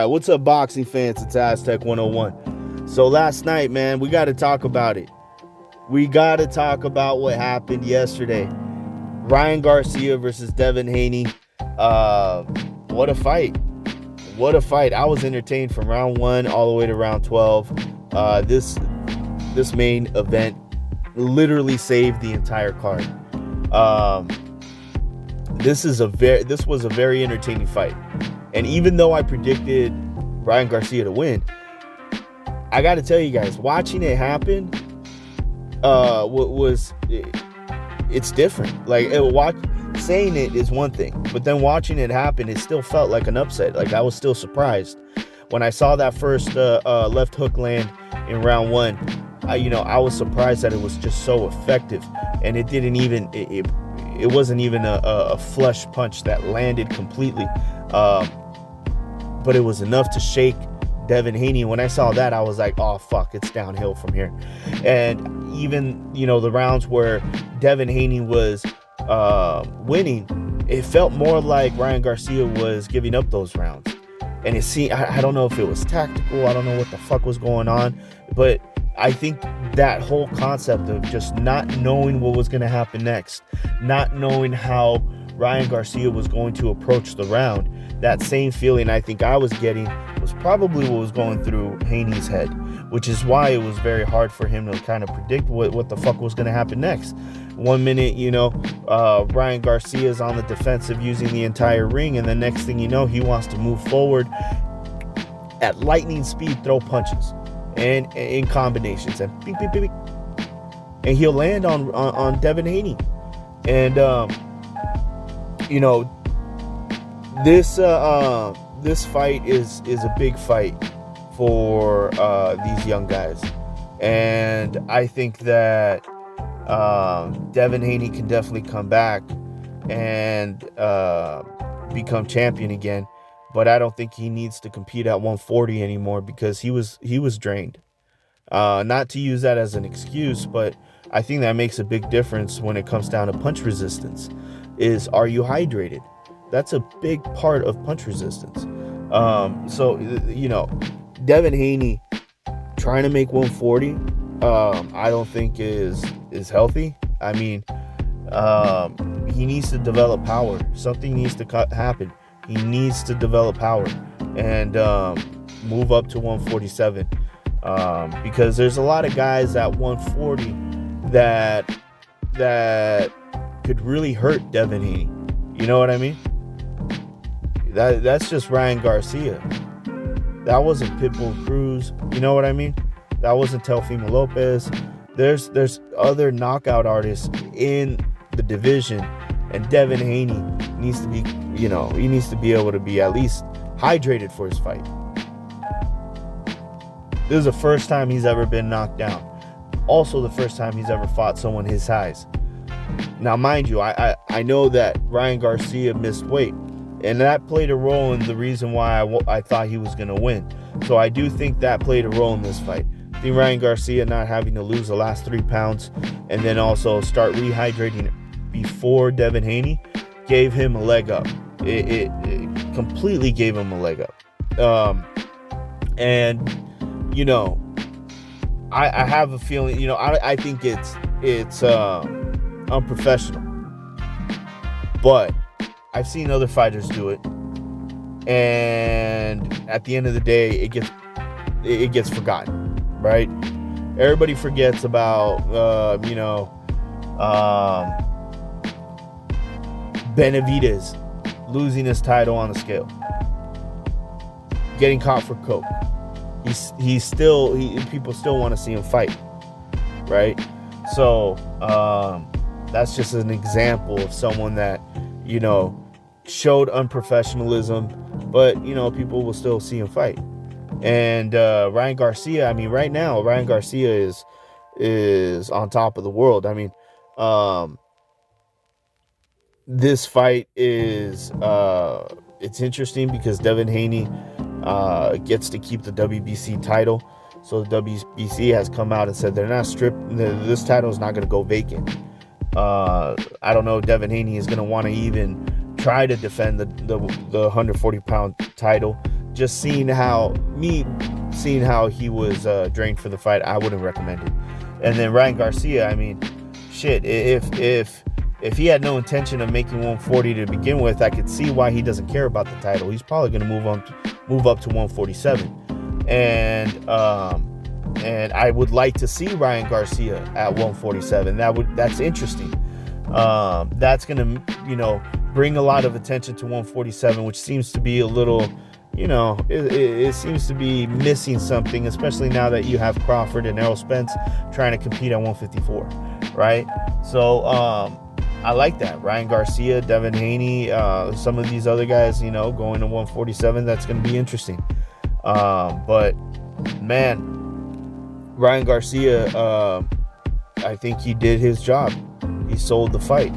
right, what's up, boxing fans? It's Aztec 101. So last night, man, we got to talk about it. We got to talk about what happened yesterday. Ryan Garcia versus Devin Haney. What a fight. What a fight. I was entertained from round 1 all the way to round 12. This main event literally saved the entire card. This was a very entertaining fight. And even though I predicted Ryan Garcia to win, I got to tell you guys, watching it happen it's different. Like, saying it is one thing, but then watching it happen, it still felt like an upset. Like, I was still surprised when I saw that first left hook land in round 1. I was surprised that it was just so effective, and it didn't even it wasn't even a flush punch that landed completely, but it was enough to shake Devin Haney. When I saw that, I was like, oh fuck, it's downhill from here. And even the rounds where Devin Haney was winning, it felt more like Ryan Garcia was giving up those rounds. And it seemed, I don't know if it was tactical, I don't know what the fuck was going on, but I think that whole concept of just not knowing what was going to happen next, not knowing how Ryan Garcia was going to approach the round, that same feeling I think I was getting was probably what was going through Haney's head, which is why it was very hard for him to kind of predict what the fuck was going to happen next. 1 minute, Ryan Garcia is on the defensive using the entire ring, and the next thing you know, he wants to move forward at lightning speed, throw punches and in combinations, and beep, beep, beep, beep. And he'll land on Devin Haney. And this fight is a big fight for these young guys, and I think that Devin Haney can definitely come back and become champion again. But I don't think he needs to compete at 140 anymore, because he was drained. Not to use that as an excuse, but I think that makes a big difference when it comes down to punch resistance. Are you hydrated? That's a big part of punch resistance. So Devin Haney trying to make 140, I don't think is healthy. I mean, he needs to develop power. Something needs to happen. He needs to develop power and move up to 147, because there's a lot of guys at 140 that could really hurt Devin Haney. You know what I mean? That's just Ryan Garcia. That wasn't Pitbull Cruz. You know what I mean? That wasn't Teofimo Lopez. There's other knockout artists in the division, and Devin Haney needs to be, he needs to be able to be at least hydrated for his fight. This is the first time he's ever been knocked down. Also the first time he's ever fought someone his size. Now, mind you, I know that Ryan Garcia missed weight, and that played a role in the reason why I thought he was going to win. So I do think that played a role in this fight. I think Ryan Garcia not having to lose the last 3 pounds and then also start rehydrating before Devin Haney gave him a leg up. It completely gave him a leg up. I have a feeling, I think it's unprofessional, but I've seen other fighters do it, and at the end of the day, it gets forgotten, right? Everybody forgets about Benavidez losing his title on the scale, getting caught for coke. People still want to see him fight, right? So that's just an example of someone that showed unprofessionalism, but people will still see him fight. And Ryan Garcia, I mean, right now Ryan Garcia is on top of the world. I mean, this fight is it's interesting because Devin Haney gets to keep the WBC title. So the WBC has come out and said they're not this title is not going to go vacant. I don't know if Devin Haney is going to want to even try to defend the 140-pound title. just seeing how he was drained for the fight, I wouldn't recommend it. And then Ryan Garcia, I mean, shit, if he had no intention of making 140 to begin with, I could see why he doesn't care about the title. He's probably going to move up to 147, and I would like to see Ryan Garcia at 147. That's interesting. That's going to bring a lot of attention to 147, which seems to be a little, it seems to be missing something, especially now that you have Crawford and Errol Spence trying to compete at 154, right? So I like that. Ryan Garcia, Devin Haney, some of these other guys, going to 147, that's going to be interesting. But man, Ryan Garcia, I think he did his job. He sold the fight,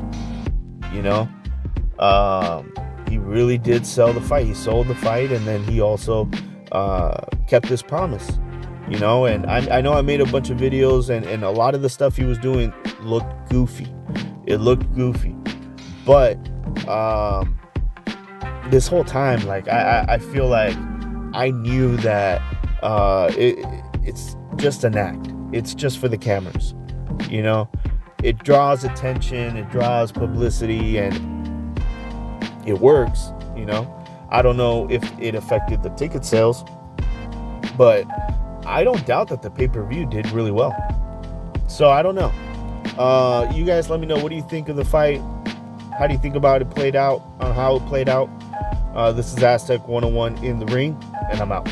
he really did sell the fight. He sold the fight, and then he also kept his promise, and I know I made a bunch of videos, and a lot of the stuff he was doing looked goofy. It looked goofy, but this whole time, like, I feel like I knew that it's just an act. It's just for the cameras, It draws attention, it draws publicity, and it works, I don't know if it affected the ticket sales, but I don't doubt that the pay-per-view did really well. So I don't know. You guys let me know, what do you think of the fight? How do you think about it played out, on how it played out? This is Aztec 101 in the ring, and I'm out.